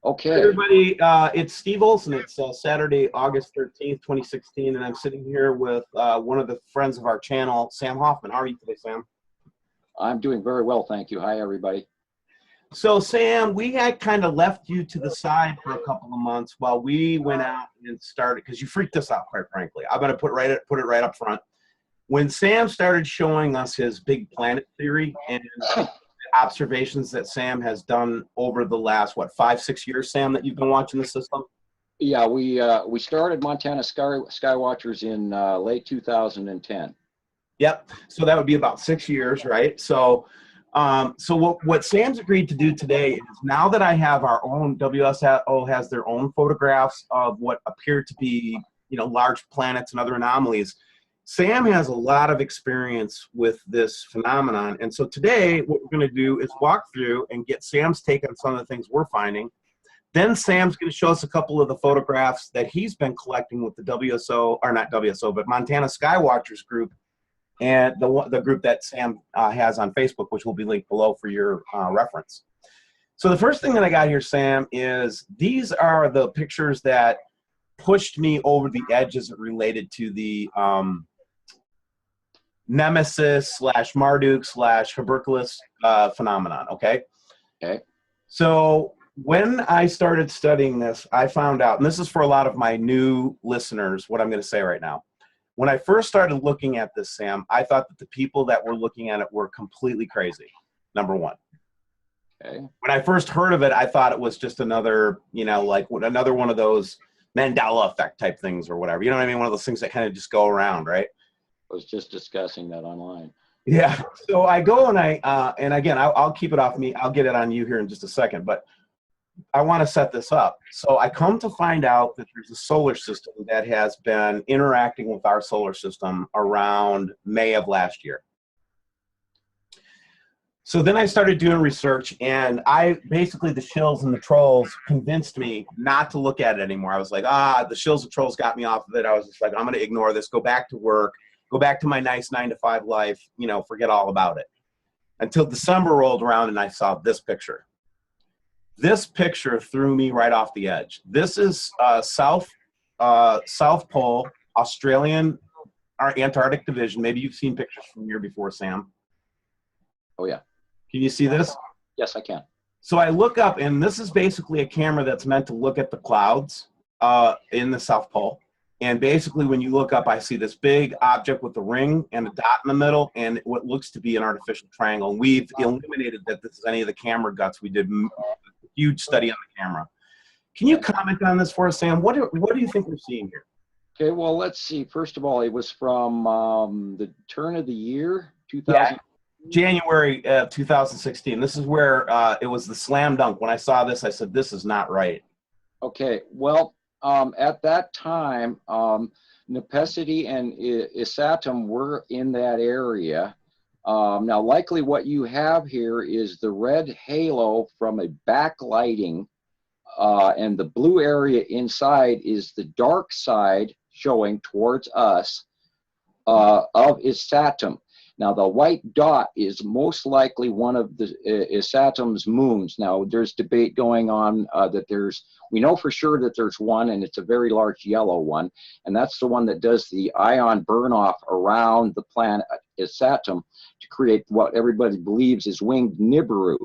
Okay. Everybody, it's Steve Olson. It's Saturday, August 13th, 2016, and I'm sitting here with one of the friends of our channel, Sam Hofman. How are you today, Sam? I'm doing very well, thank you. Hi, everybody. So, Sam, we had kind of left you to the side for a couple of months while we went out and started, because you freaked us out, quite frankly. I'm going to put it right up front. When Sam started showing us his big planet theory and observations that Sam has done over the last, what, 5-6 years, Sam, that you've been watching the system? Yeah, we started Montana Skywatchers in late 2010. Yep. So that would be about 6 years, right? So, what Sam's agreed to do today is, now that I have our own, WSO has their own photographs of what appear to be, large planets and other anomalies. Sam has a lot of experience with this phenomenon. And so today, what we're going to do is walk through and get Sam's take on some of the things we're finding. Then Sam's going to show us a couple of the photographs that he's been collecting with the WSO, or not WSO, but Montana Skywatchers group, and the group that Sam has on Facebook, which will be linked below for your reference. So the first thing that I got here, Sam, is these are the pictures that pushed me over the edge as it related to the Nemesis / Marduk / Hercules phenomenon, okay? Okay. So when I started studying this, I found out, and this is for a lot of my new listeners, what I'm going to say right now. When I first started looking at this, Sam, I thought that the people that were looking at it were completely crazy, number one. Okay. When I first heard of it, I thought it was just another, like another one of those Mandela effect type things or whatever. You know what I mean? One of those things that kind of just go around, right? I was just discussing that online. Yeah. So I go and and again, I'll keep it off me. I'll get it on you here in just a second, but I want to set this up. So I come to find out that there's a solar system that has been interacting with our solar system around May of last year. So then I started doing research, and basically the shills and the trolls convinced me not to look at it anymore. I was like, the shills and trolls got me off of it. I was just like, I'm going to ignore this, go back to work, go back to my nice 9-to-5 life, forget all about it. Until December rolled around and I saw this picture. This picture threw me right off the edge. This is South Pole, Australian, our Antarctic division. Maybe you've seen pictures from here before, Sam. Oh, yeah. Can you see this? Yes, I can. So I look up, and this is basically a camera that's meant to look at the clouds in the South Pole. And basically, when you look up, I see this big object with a ring and a dot in the middle and what looks to be an artificial triangle. And we've eliminated that this is any of the camera guts. We did a huge study on the camera. Can you comment on this for us, Sam? What do you think we're seeing here? Okay, well, let's see. First of all, it was from the turn of the year, 2000. Yeah. January 2016. This is where it was the slam dunk. When I saw this, I said, this is not right. Okay, well, at that time, Nepesity and Isatum were in that area. Now, likely what you have here is the red halo from a backlighting, and the blue area inside is the dark side showing towards us of Isatum. Now, the white dot is most likely one of the Isatum's moons. Now, there's debate going on that we know for sure that there's one, and it's a very large yellow one, and that's the one that does the ion burn-off around the planet Isatum to create what everybody believes is winged Nibiru,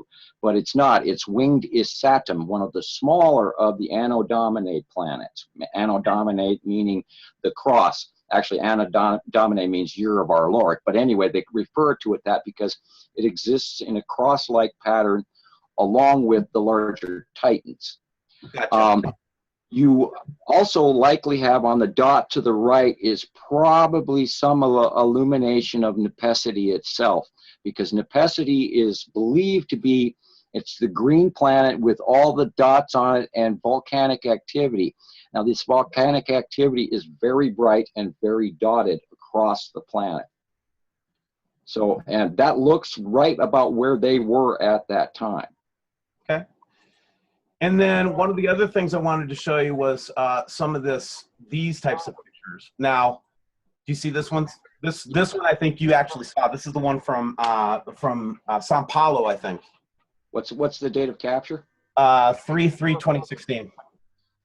but it's not. It's winged Isatum, one of the smaller of the Anno Domini planets. Anno Domini meaning the cross. Actually, Anno Domini means year of our Lord. But anyway, they refer to it that because it exists in a cross-like pattern along with the larger Titans. Gotcha. You also likely have on the dot to the right is probably some illumination of Nepesity itself, because Nepesity is believed to be, it's the green planet with all the dots on it and volcanic activity. Now, this volcanic activity is very bright and very dotted across the planet. So, and that looks right about where they were at that time. Okay. And then one of the other things I wanted to show you was some of these types of pictures. Now, do you see this one? This one I think you actually saw. This is the one from Sao Paulo, I think. What's the date of capture? 3/3/2016.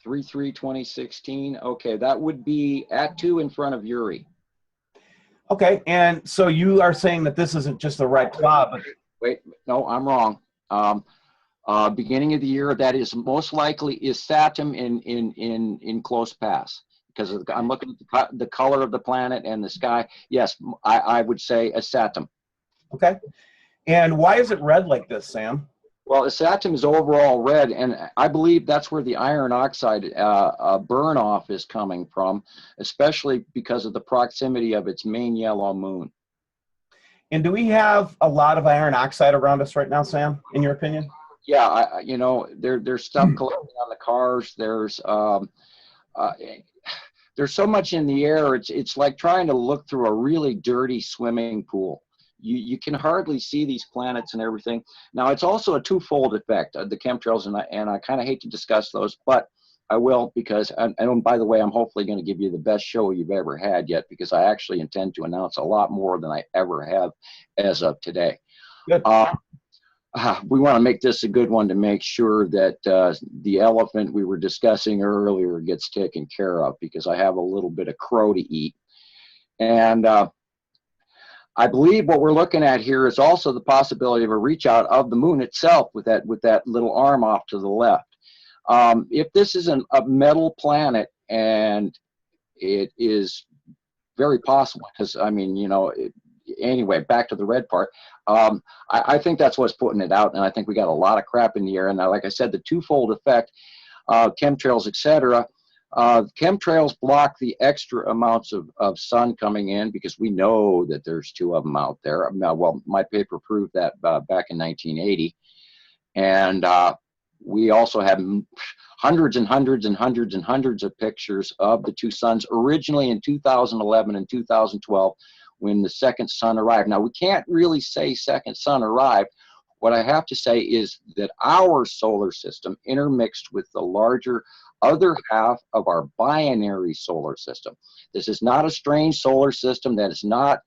3/3/2016. Okay, that would be at 2 in front of Uri. Okay, and so you are saying that this isn't just the red cloud, but Wait, no, I'm wrong. Beginning of the year, that is most likely is Saturn in close pass, because I'm looking at the color of the planet and the sky. Yes, I would say a Saturn. okay. And why is it red like this, Sam? Well, Saturn is overall red, and I believe that's where the iron oxide burn off is coming from, especially because of the proximity of its main yellow moon. And do we have a lot of iron oxide around us right now, Sam, in your opinion? Yeah, you know, there's stuff collecting on the cars. There's so much in the air. It's like trying to look through a really dirty swimming pool. You can hardly see these planets and everything. Now, it's also a twofold effect, the chemtrails, and I kind of hate to discuss those, but I will, because, and by the way, I'm hopefully going to give you the best show you've ever had yet, because I actually intend to announce a lot more than I ever have as of today. Good. We want to make this a good one to make sure that the elephant we were discussing earlier gets taken care of, because I have a little bit of crow to eat. And I believe what we're looking at here is also the possibility of a reach out of the moon itself with that little arm off to the left. If this is a metal planet, and it is very possible, because I mean, you know, anyway, back to the red part. I think that's what's putting it out, and I think we got a lot of crap in the air. And now, like I said, the twofold effect, chemtrails, etc. Chemtrails block the extra amounts of sun coming in, because we know that there's 2 of them out there. Now, well, my paper proved that back in 1980. And we also have hundreds and hundreds and hundreds and hundreds of pictures of the 2 suns originally in 2011 and 2012 when the second sun arrived. Now, we can't really say second sun arrived. What I have to say is that our solar system intermixed with the larger other half of our binary solar system. This is not a strange solar system that is not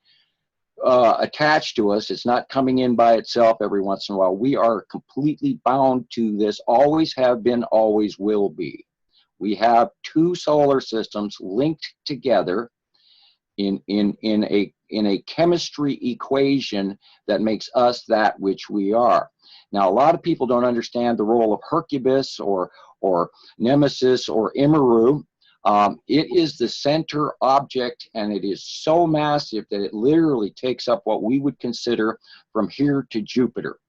attached to us. It's not coming in by itself every once in a while. We are completely bound to this, always have been, always will be. We have 2 solar systems linked together in a chemistry equation that makes us that which we are. Now, a lot of people don't understand the role of Hercubus or Nemesis or Nibiru. It is the center object, and it is so massive that it literally takes up what we would consider from here to Jupiter.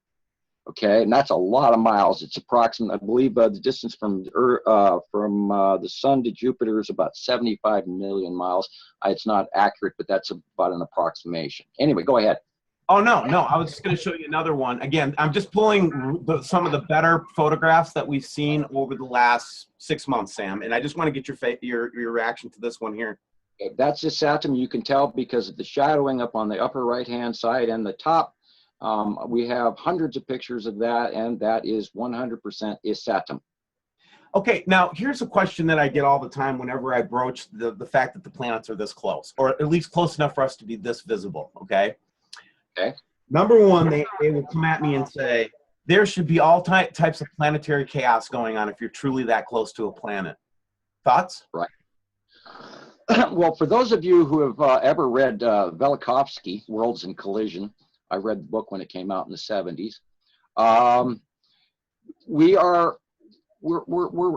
Okay, and that's a lot of miles. It's approximate, I believe, the distance from the sun to Jupiter is about 75 million miles. It's not accurate, but that's about an approximation. Anyway, go ahead. Oh, no. I was just going to show you another one. Again, I'm just pulling some of the better photographs that we've seen over the last 6 months, Sam, and I just want to get your reaction to this one here. That's the Saturn. You can tell because of the shadowing up on the upper right-hand side and the top. We have hundreds of pictures of that, and that is 100% is Saturn. Okay, now here's a question that I get all the time whenever I broach the fact that the planets are this close, or at least close enough for us to be this visible, okay? Okay. Number one, they will come at me and say, there should be all types of planetary chaos going on if you're truly that close to a planet. Thoughts? Right. Well, for those of you who have ever read Velikovsky, Worlds in Collision, I read the book when it came out in the 70s. We're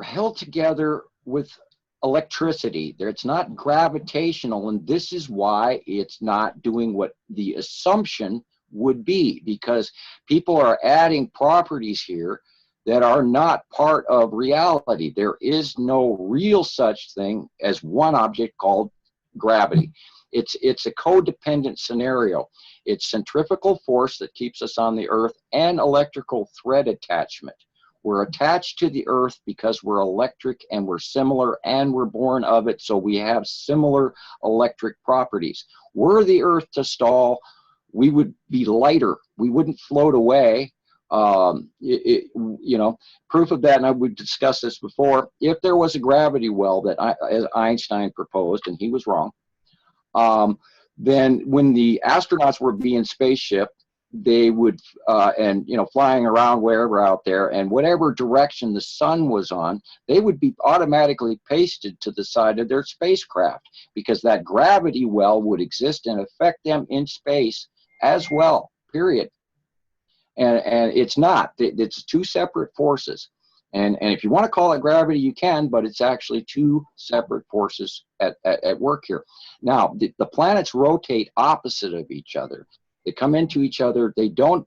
held together with electricity. It's not gravitational, and this is why it's not doing what the assumption would be, because people are adding properties here that are not part of reality. There is no real such thing as one object called gravity. It's a codependent scenario. It's centrifugal force that keeps us on the Earth and electrical thread attachment. We're attached to the Earth because we're electric and we're similar and we're born of it, so we have similar electric properties. Were the Earth to stall, we would be lighter. We wouldn't float away. You know, proof of that, and I would discuss this before, if there was a gravity well that as Einstein proposed, and he was wrong, then when the astronauts were being spaceship, they would, and you know, flying around wherever out there, and whatever direction the sun was on, they would be automatically pasted to the side of their spacecraft, because that gravity well would exist and affect them in space as well, period. And it's not, it's two separate forces. And if you want to call it gravity, you can, but it's actually two separate forces at work here. Now, the planets rotate opposite of each other. They come into each other. They don't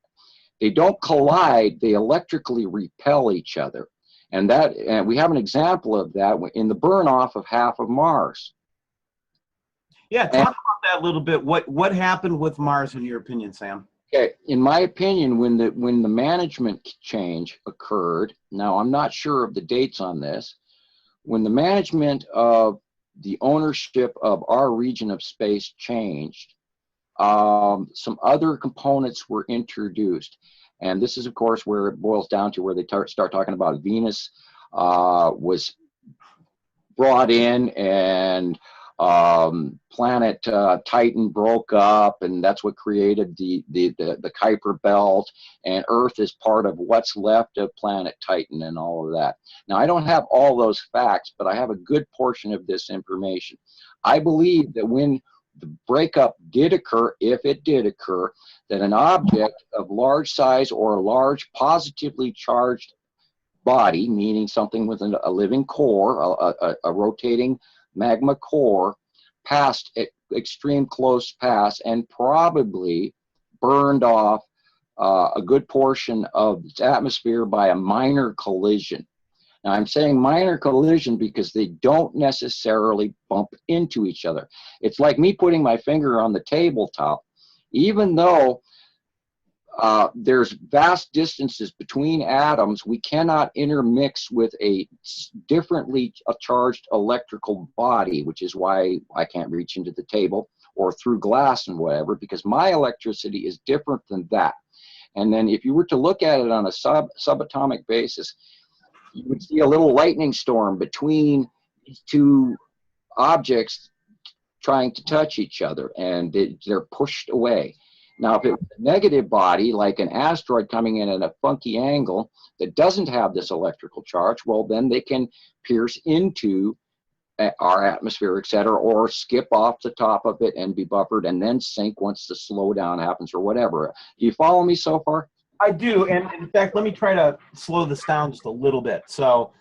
collide. They electrically repel each other. And we have an example of that in the burn off of half of Mars. Yeah, talk about that a little bit. What happened with Mars, in your opinion, Sam? Okay, in my opinion, when the management change occurred, now I'm not sure of the dates on this, when the management of the ownership of our region of space changed, some other components were introduced. And this is, of course, where it boils down to where they start talking about Venus was brought in, and planet Titan broke up, and that's what created the Kuiper belt, and Earth is part of what's left of planet Titan and all of that. Now, I don't have all those facts, but I have a good portion of this information. I believe that when the breakup did occur, if it did occur, that an object of large size or a large positively charged body, meaning something with a living core, a rotating magma core, passed at extreme close pass and probably burned off a good portion of its atmosphere by a minor collision. Now, I'm saying minor collision because they don't necessarily bump into each other. It's like me putting my finger on the tabletop. Even though there's vast distances between atoms, we cannot intermix with a differently charged electrical body, which is why I can't reach into the table or through glass and whatever, because my electricity is different than that. And then if you were to look at it on a subatomic basis, you would see a little lightning storm between these two objects trying to touch each other, and they're pushed away. Now, if it was a negative body, like an asteroid coming in at a funky angle that doesn't have this electrical charge, well, then they can pierce into our atmosphere, et cetera, or skip off the top of it and be buffered and then sink once the slowdown happens or whatever. Do you follow me so far? I do, and in fact, let me try to slow this down just a little bit. So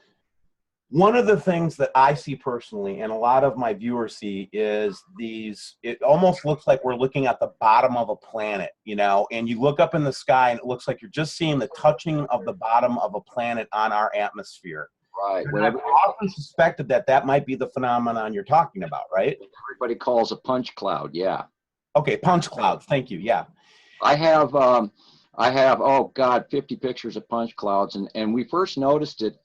one of the things that I see personally, and a lot of my viewers see, is it almost looks like we're looking at the bottom of a planet, you know, and you look up in the sky and it looks like you're just seeing the touching of the bottom of a planet on our atmosphere. Right. And I've often suspected that might be the phenomenon you're talking about, right? Everybody calls a punch cloud, yeah. Okay, punch clouds, thank you, yeah. I have, oh God, 50 pictures of punch clouds, and we first noticed it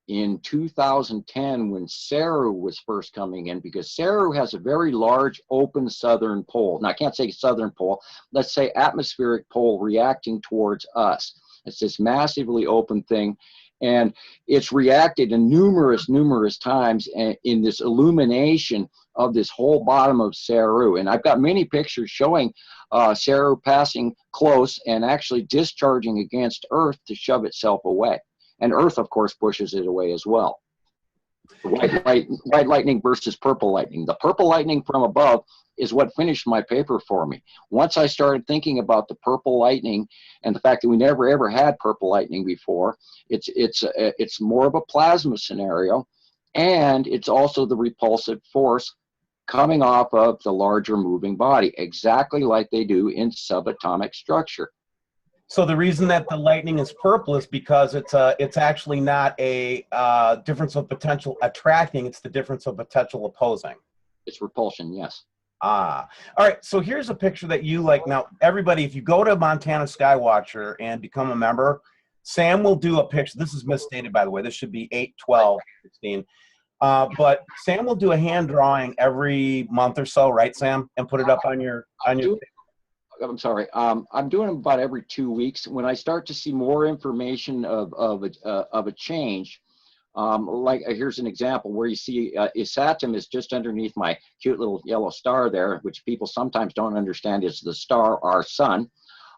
in 2010 when Saru was first coming in, because Saru has a very large open southern pole. Now, I can't say southern pole, let's say atmospheric pole reacting towards us. It's this massively open thing, and it's reacted in numerous times in this illumination of this whole bottom of Saru. And I've got many pictures showing Saru passing close and actually discharging against Earth to shove itself away. And Earth, of course, pushes it away as well. White lightning versus purple lightning. The purple lightning from above is what finished my paper for me. Once I started thinking about the purple lightning and the fact that we never ever had purple lightning before, it's more of a plasma scenario, and it's also the repulsive force coming off of the larger moving body, exactly like they do in subatomic structure. So the reason that the lightning is purple is because it's actually not a difference of potential attracting, it's the difference of potential opposing. It's repulsion, yes. All right, so here's a picture that you like. Now, everybody, if you go to Montana Skywatcher and become a member, Sam will do a picture. This is misstated, by the way. This should be 8/12/16. But Sam will do a hand drawing every month or so, right, Sam? And put it up on your I'm sorry. I'm doing them about every 2 weeks. When I start to see more information of a change, like here's an example where you see Isatum is just underneath my cute little yellow star there, which people sometimes don't understand is the star, our sun.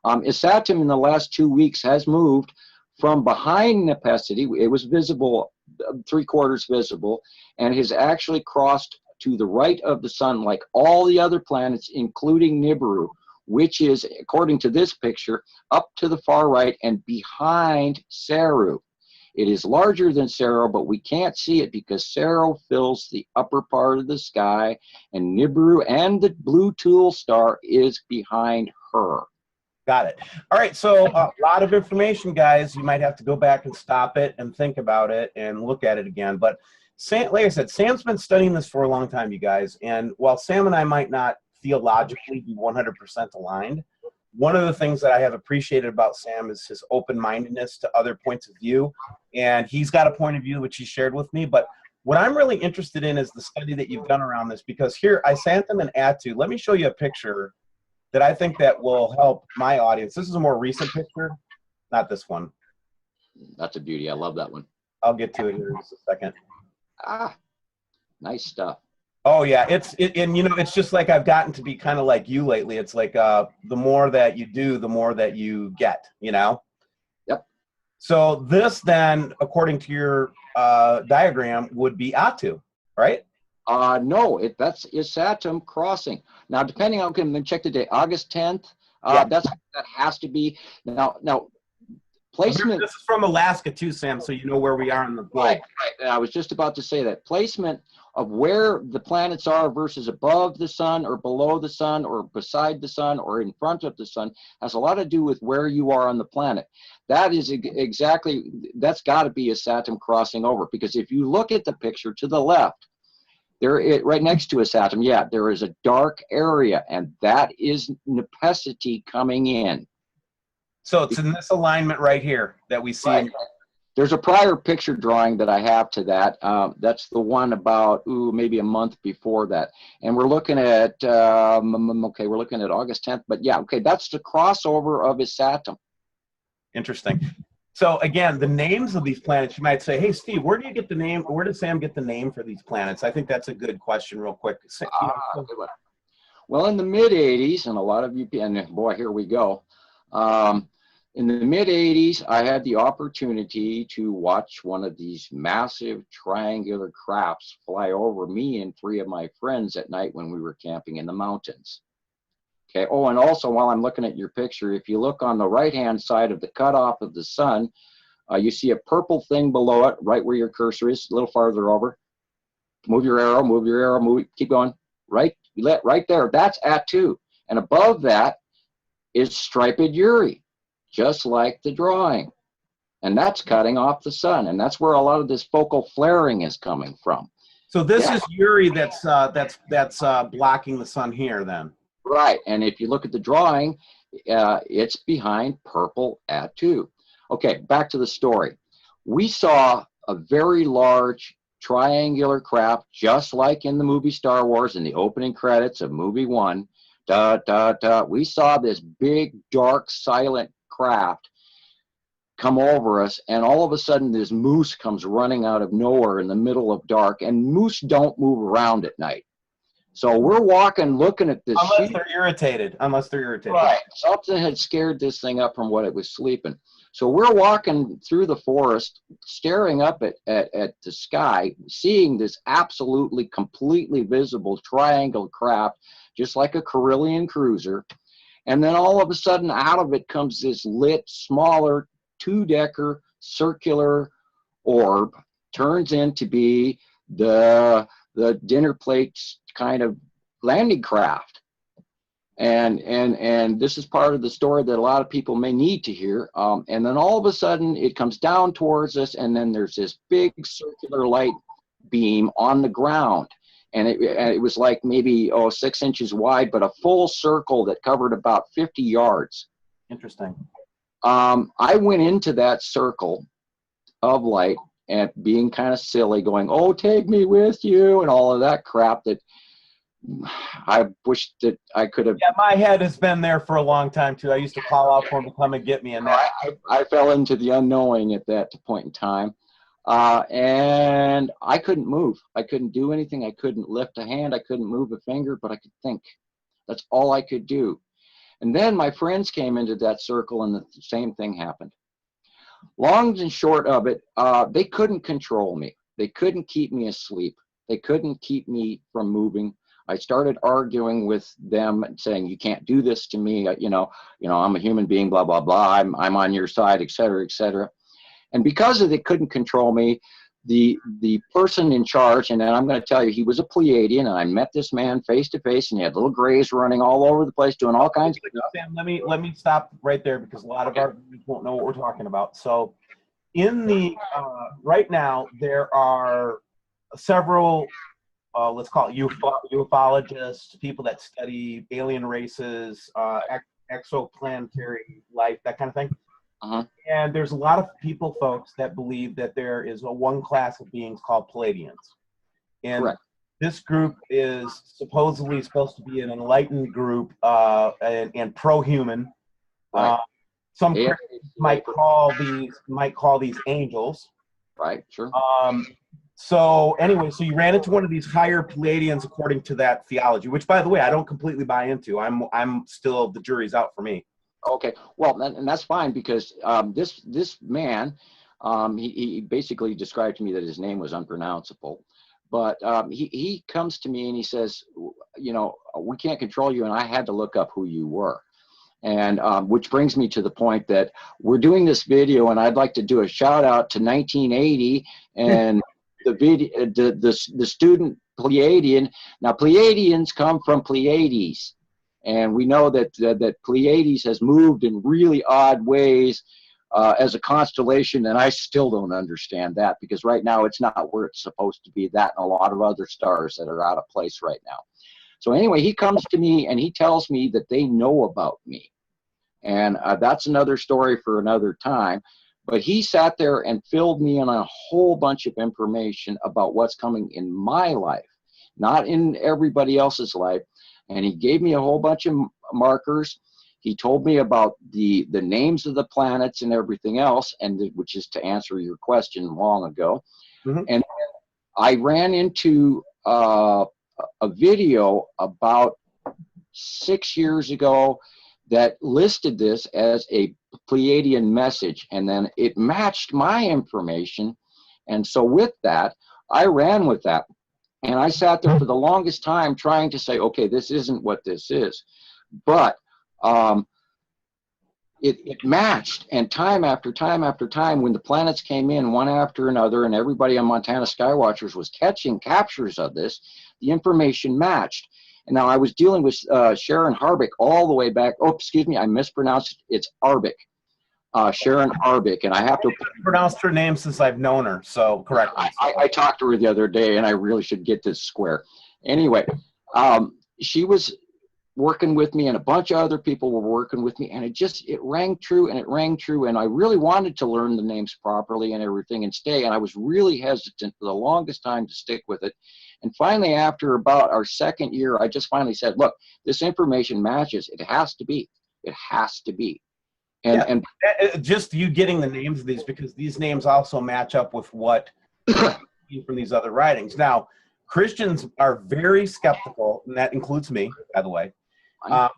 Isatum in the last 2 weeks has moved from behind Nepesity. It was visible, 3/4 visible, and has actually crossed to the right of the sun like all the other planets, including Nibiru, which is, according to this picture, up to the far right and behind Saru. It is larger than Saru, but we can't see it because Saru fills the upper part of the sky, and Nibiru and the blue Tool star is behind her. Got it. All right, so a lot of information, guys. You might have to go back and stop it and think about it and look at it again. But Sam, like I said, Sam's been studying this for a long time, you guys. And while Sam and I might not theologically be 100% aligned, one of the things that I have appreciated about Sam is his open-mindedness to other points of view. And he's got a point of view which he shared with me. But what I'm really interested in is the study that you've done around this, because here, Isatum and Atu, let me show you a picture that I think that will help my audience. This is a more recent picture, not this one. That's a beauty. I love that one. I'll get to it here in just a second. Ah, nice stuff. Oh yeah, and you know, it's just like I've gotten to be kind of like you lately. It's like the more that you do, the more that you get, you know? Yep. So this then, according to your diagram, would be Atu, right? No, that's Isatum crossing. Now, depending on, okay, I'm going to check the date, August 10th. Yeah. That has to be, now placement. This is from Alaska too, Sam, so you know where we are in the globe. Right. I was just about to say that. Placement of where the planets are versus above the sun or below the sun or beside the sun or in front of the sun has a lot to do with where you are on the planet. That is exactly, that's got to be Isatum crossing over, because if you look at the picture to the left, right next to Isatum, yeah, there is a dark area, and that is Nepesity coming in. So it's in this alignment right here that we see. Right. There's a prior picture drawing that I have to that. That's the one about, maybe a month before that. And we're looking at, okay, we're looking at August 10th. But yeah, okay, that's the crossover of Isatum. Interesting. So again, the names of these planets, you might say, hey, Steve, where do you get the name? Where did Sam get the name for these planets? I think that's a good question real quick. Well, in the mid-'80s, and a lot of you, and boy, here we go. In the mid-'80s, I had the opportunity to watch one of these massive triangular crafts fly over me and 3 of my friends at night when we were camping in the mountains. Okay. Oh, and also while I'm looking at your picture, if you look on the right-hand side of the cutoff of the sun, you see a purple thing below it, right where your cursor is, a little farther over. Move your arrow, move, keep going. Right there, that's Atu. And above that is striped Uri, just like the drawing. And that's cutting off the sun. And that's where a lot of this focal flaring is coming from. So this is Uri that's blocking the sun here then. Right, and if you look at the drawing, it's behind purple Atu. Okay, back to the story. We saw a very large triangular craft, just like in the movie Star Wars in the opening credits of movie 1. We saw this big, dark, silent craft come over us, and all of a sudden this moose comes running out of nowhere in the middle of dark, and moose don't move around at night. So we're walking, looking at this. Unless they're irritated. Right. Something had scared this thing up from what it was sleeping. So we're walking through the forest, staring up at the sky, seeing this absolutely, completely visible triangle craft, just like a Carillion cruiser. And then all of a sudden, out of it comes this lit, smaller, 2-decker, circular orb, turns into be the dinner plates kind of landing craft. And this is part of the story that a lot of people may need to hear. And then all of a sudden it comes down towards us, and then there's this big circular light beam on the ground. And it was like maybe 6 inches wide, but a full circle that covered about 50 yards. Interesting. I went into that circle of light and being kind of silly, going, "Oh, take me with you," and all of that crap that I wish that I could have. Yeah, my head has been there for a long time too. I used to call out for him to come and get me, and that. I fell into the unknowing at that point in time, and I couldn't move. I couldn't do anything. I couldn't lift a hand. I couldn't move a finger, but I could think. That's all I could do. And then my friends came into that circle and the same thing happened. Long and short of it, they couldn't control me. They couldn't keep me asleep. They couldn't keep me from moving. I started arguing with them and saying, you can't do this to me. I'm a human being, blah, blah, blah. I'm on your side, et cetera, et cetera. And because they couldn't control me, the person in charge, and then I'm going to tell you, he was a Pleiadian, and I met this man face to face, and he had little grays running all over the place, doing all kinds of stuff. Sam, let me stop right there, because a lot of our viewers won't know what we're talking about. So, in the right now, there are several, let's call it ufologists, people that study alien races, exoplanetary life, that kind of thing. And there's a lot of people, folks, that believe that there is one class of beings called Pleiadians. And Correct. This group is supposedly supposed to be an enlightened group and pro-human. Right. Some might call these angels. Right, sure. So anyway, so you ran into one of these higher Pleiadians according to that theology, which, by the way, I don't completely buy into. I'm still, the jury's out for me. Okay, well, and that's fine, because this man, he basically described to me that his name was unpronounceable, but he comes to me and he says, we can't control you, and I had to look up who you were. And which brings me to the point that we're doing this video, and I'd like to do a shout out to 1980 and the student Pleiadian. Now, Pleiadians come from Pleiades. And we know that Pleiades has moved in really odd ways as a constellation, and I still don't understand that, because right now it's not where it's supposed to be, that and a lot of other stars that are out of place right now. So anyway, he comes to me and he tells me that they know about me. And that's another story for another time. But he sat there and filled me in on a whole bunch of information about what's coming in my life, not in everybody else's life. And he gave me a whole bunch of markers. He told me about the names of the planets and everything else, which is to answer your question long ago. And I ran into a video about 6 years ago that listed this as a Pleiadian message, and then it matched my information. And so with that, I ran with that. And I sat there for the longest time trying to say, okay, this isn't what this is. But it matched, and time after time after time, when the planets came in one after another, and everybody on Montana Skywatchers was catching captures of this, the information matched. And now I was dealing with Sharon Harbeck all the way back. Oh, excuse me, I mispronounced it. It's Harbeck. Sharon Harbeck, and I have to pronounce her name since I've known her, so correct. I talked to her the other day, and I really should get this square. Anyway, she was working with me, and a bunch of other people were working with me, and it rang true, and it rang true, and I really wanted to learn the names properly and everything and stay, and I was really hesitant for the longest time to stick with it. And finally, after about our second year, I just finally said, look, this information matches. It has to be. It has to be. And just you getting the names of these, because these names also match up with what from these other writings. Now, Christians are very skeptical, and that includes me, by the way.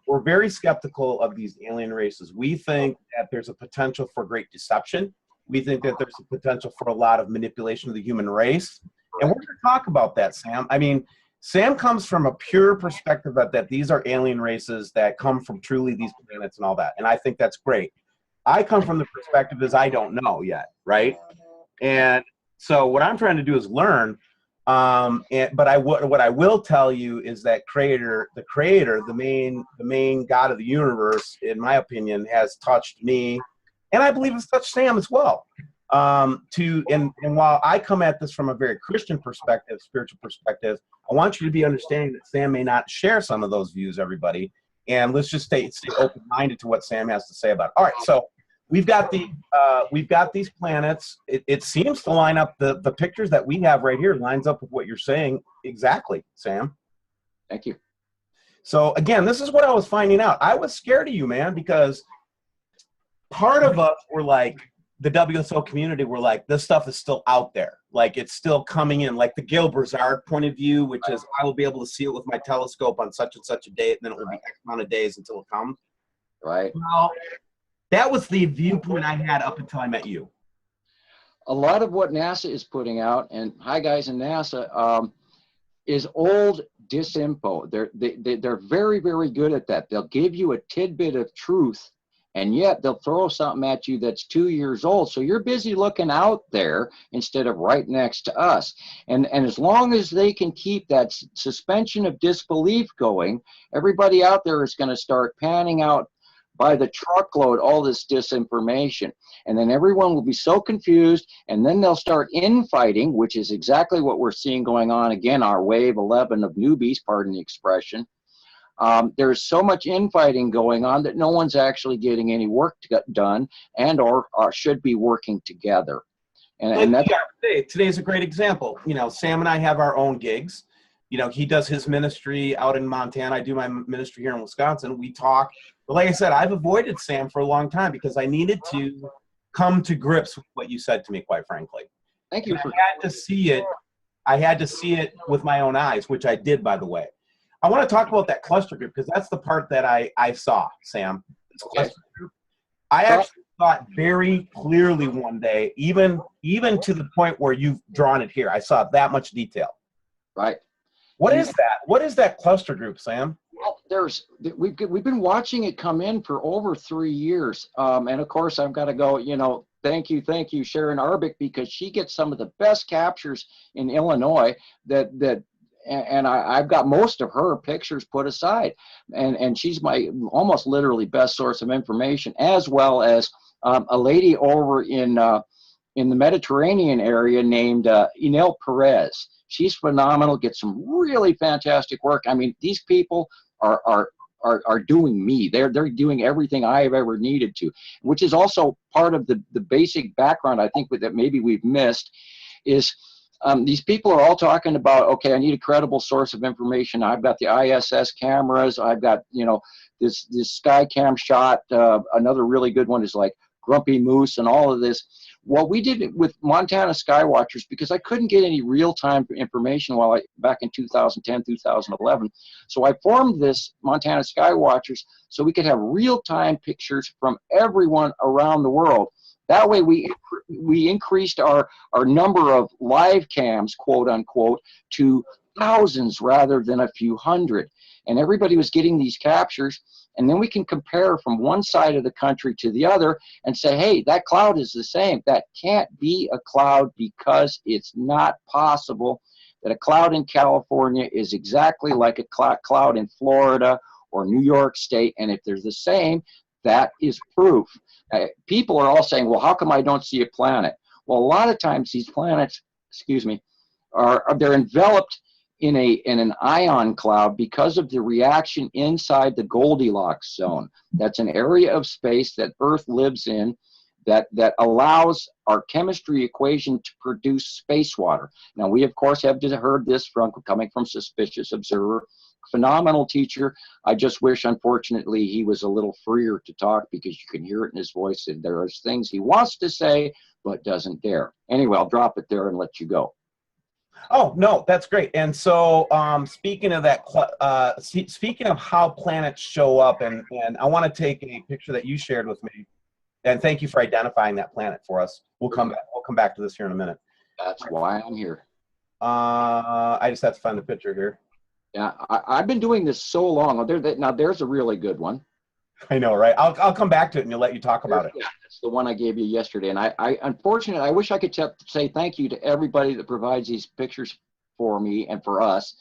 We're very skeptical of these alien races. We think that there's a potential for great deception. We think that there's a potential for a lot of manipulation of the human race. And we're going to talk about that, Sam. I mean, Sam comes from a pure perspective that these are alien races that come from truly these planets and all that. And I think that's great. I come from the perspective is I don't know yet, right? And so what I'm trying to do is learn. But what I will tell you is that the main God of the universe, in my opinion, has touched me, and I believe it's touched Sam as well. And while I come at this from a very Christian perspective, spiritual perspective, I want you to be understanding that Sam may not share some of those views, everybody. And let's just stay open-minded to what Sam has to say about it. All right, so we've got these planets. It seems to line up, the pictures that we have right here lines up with what you're saying exactly, Sam. Thank you. So again, this is what I was finding out. I was scared of you, man, because part of us were like, the WSO community were like, this stuff is still out there. Like, it's still coming in. Like the Gil Broussard point of view, which is I will be able to see it with my telescope on such and such a date, and then it will be X amount of days until it comes. right? Well, that was the viewpoint I had up until I met you. A lot of what NASA is putting out, and hi guys in NASA, is old disinfo. They're very, very good at that. They'll give you a tidbit of truth, and yet they'll throw something at you that's 2 years old. So you're busy looking out there instead of right next to us. And as long as they can keep that suspension of disbelief going, everybody out there is going to start panning out by the truckload all this disinformation. And then everyone will be so confused, and then they'll start infighting, which is exactly what we're seeing going on again, our wave 11 of newbies, pardon the expression. There's so much infighting going on that no one's actually getting any work done, and or should be working together. And that's today's a great example. You know, Sam and I have our own gigs. You know, he does his ministry out in Montana. I do my ministry here in Wisconsin. We talk. But like I said, I've avoided Sam for a long time because I needed to come to grips with what you said to me, quite frankly. Thank you. I had to see it. I had to see it with my own eyes, which I did, by the way. I want to talk about that cluster group because that's the part that I saw, Sam. Cluster group. I actually thought very clearly one day, even to the point where you've drawn it here. I saw that much detail. Right. What is that? What is that cluster group, Sam? Well, we've been watching it come in for over 3 years, and of course I've got to go. You know, thank you, Sharon Arbic, because she gets some of the best captures in Illinois. And I've got most of her pictures put aside, and she's my almost literally best source of information, as well as a lady over in the Mediterranean area named Inel Perez. She's phenomenal, gets some really fantastic work. I mean, these people are doing me. They're doing everything I have ever needed to, which is also part of the basic background I think that maybe we've missed is these people are all talking about, okay, I need a credible source of information. I've got the ISS cameras. I've got, you know, this Skycam shot. Another really good one is like Grumpy Moose and all of this. Well, we did it with Montana Skywatchers because I couldn't get any real-time information back in 2010, 2011. So I formed this Montana Skywatchers so we could have real-time pictures from everyone around the world. That way we increased our number of live cams, quote unquote, to thousands rather than a few hundred. And everybody was getting these captures. And then we can compare from one side of the country to the other and say, hey, that cloud is the same. That can't be a cloud because it's not possible that a cloud in California is exactly like a cloud in Florida or New York State. And if they're the same, that is proof. People are all saying, well, how come I don't see a planet? Well, a lot of times these planets, they're enveloped in an ion cloud because of the reaction inside the Goldilocks zone. That's an area of space that Earth lives in that allows our chemistry equation to produce space water. Now, we, of course, have heard this coming from Suspicious Observer. Phenomenal teacher. I just wish, unfortunately, he was a little freer to talk because you can hear it in his voice. And there are things he wants to say, but doesn't dare. Anyway, I'll drop it there and let you go. Oh, no, that's great. And so speaking of that, speaking of how planets show up, and I want to take a picture that you shared with me. And thank you for identifying that planet for us. We'll come back to this here in a minute. That's why I'm here. I just have to find the picture here. Yeah, I've been doing this so long. Now, there's a really good one. I know, right? I'll come back to it and let you talk about it. Yeah, that's the one I gave you yesterday. And I unfortunately, I wish I could say thank you to everybody that provides these pictures for me and for us.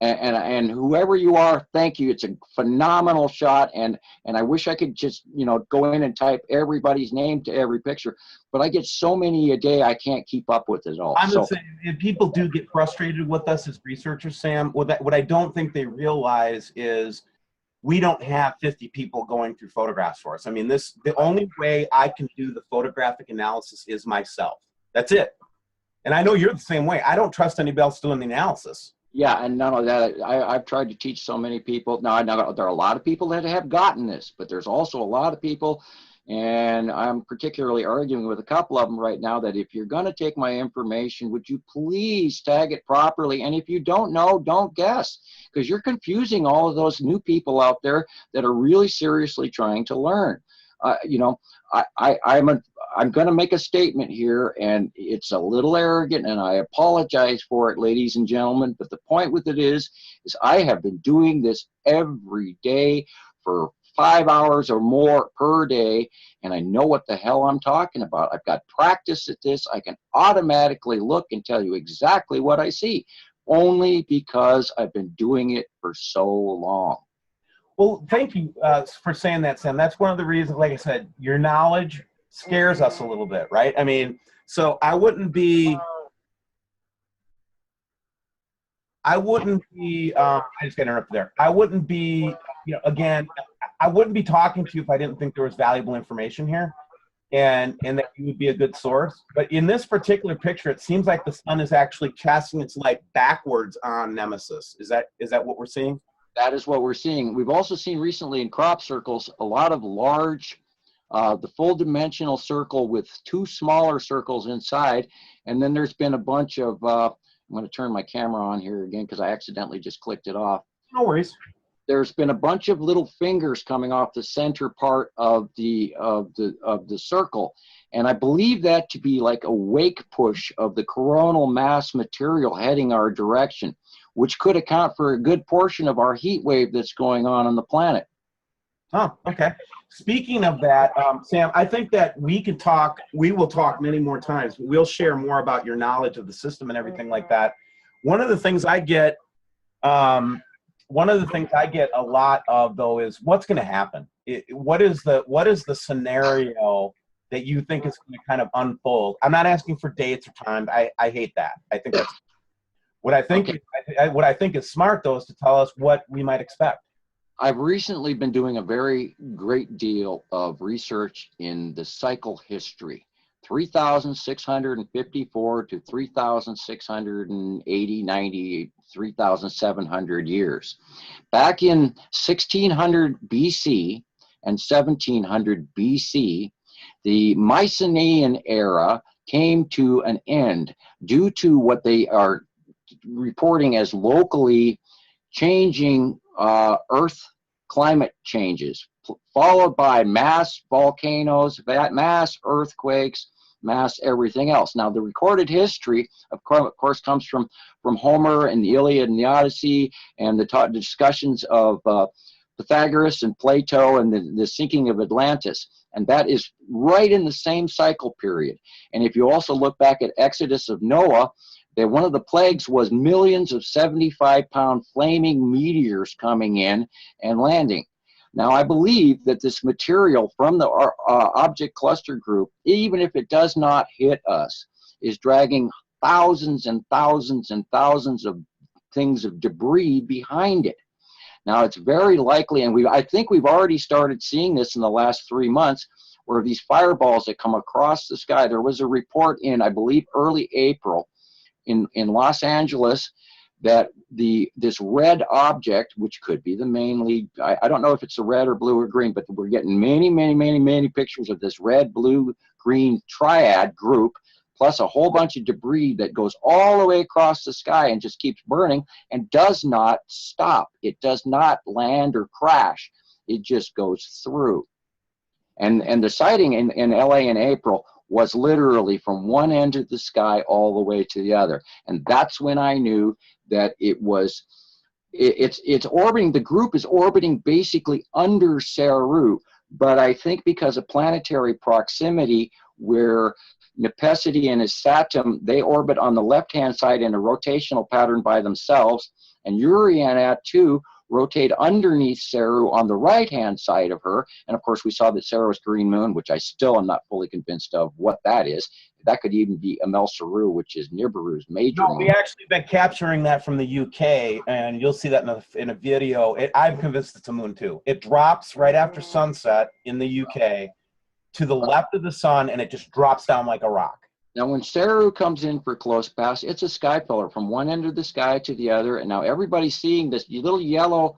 And whoever you are, thank you. It's a phenomenal shot. And I wish I could just, go in and type everybody's name to every picture. But I get so many a day, I can't keep up with it all. I'm just saying, if people do get frustrated with us as researchers, Sam, what I don't think they realize is we don't have 50 people going through photographs for us. I mean, the only way I can do the photographic analysis is myself. That's it. And I know you're the same way. I don't trust anybody else doing the analysis. Yeah, and none of that. I've tried to teach so many people. Now, there are a lot of people that have gotten this, but there's also a lot of people, And I'm particularly arguing with a couple of them right now that if you're going to take my information, would you please tag it properly? And if you don't know, don't guess, because you're confusing all of those new people out there that are really seriously trying to learn. You know, I'm going to make a statement here, and it's a little arrogant, and I apologize for it, ladies and gentlemen. But the point with it is I have been doing this every day for 5 hours or more per day, and I know what the hell I'm talking about. I've got practice at this. I can automatically look and tell you exactly what I see, only because I've been doing it for so long. Well, thank you for saying that, Sam. That's one of the reasons, like I said, your knowledge scares us a little bit, right? I mean, so I wouldn't be, I just got interrupted there. I wouldn't be, you know, again, I wouldn't be talking to you if I didn't think there was valuable information here and that you would be a good source. But in this particular picture, it seems like the sun is actually casting its light backwards on Nemesis. Is that what we're seeing? That is what we're seeing. We've also seen recently in crop circles a lot of large, the full dimensional circle with 2 smaller circles inside. And then there's been a bunch of, I'm going to turn my camera on here again because I accidentally just clicked it off. No worries. There's been a bunch of little fingers coming off the center part of the circle. And I believe that to be like a wake push of the coronal mass material heading our direction, which could account for a good portion of our heat wave that's going on the planet. Oh, okay. Speaking of that, Sam, I think that we will talk many more times. We'll share more about your knowledge of the system and everything like that. One of the things I get a lot of, though, is what's going to happen. What is the scenario that you think is going to kind of unfold? I'm not asking for dates or times. I hate that. I think that's what I think is smart, though, is to tell us what we might expect. I've recently been doing a very great deal of research in the cycle history, 3,654 to 3,680, 90, 3,700 years. Back in 1600 BC and 1700 BC, the Mycenaean era came to an end due to what they are reporting as locally changing Earth climate changes, followed by mass volcanoes, mass earthquakes, mass everything else. Now, the recorded history, of course, comes from Homer and the Iliad and the Odyssey and the discussions of Pythagoras and Plato and the sinking of Atlantis. And that is right in the same cycle period. And if you also look back at Exodus of Noah, that one of the plagues was millions of 75-pound flaming meteors coming in and landing. Now, I believe that this material from the object cluster group, even if it does not hit us, is dragging thousands and thousands and thousands of things of debris behind it. Now, it's very likely, and I think we've already started seeing this in the last 3 months, where these fireballs that come across the sky. There was a report in, I believe, early April, in Los Angeles, that this red object, which could be the mainly, I don't know if it's a red or blue or green, but we're getting many pictures of this red, blue, green triad group, plus a whole bunch of debris that goes all the way across the sky and just keeps burning and does not stop. It does not land or crash. It just goes through. And the sighting in LA in April was literally from one end of the sky all the way to the other. And that's when I knew that it's orbiting, the group is orbiting basically under Saru, but I think because of planetary proximity, where Nepesity and Isatum, they orbit on the left-hand side in a rotational pattern by themselves, and Uri and Atu rotate underneath Saru on the right-hand side of her. And of course, we saw that Saru's green moon, which I still am not fully convinced of what that is. That could even be Amel Saru, which is Nibiru's major moon. We actually been capturing that from the UK, and you'll see that in a video. I'm convinced it's a moon too. It drops right after sunset in the UK to the left of the sun, and it just drops down like a rock. Now, when Saru comes in for close pass, it's a sky pillar from one end of the sky to the other. And now everybody's seeing this little yellow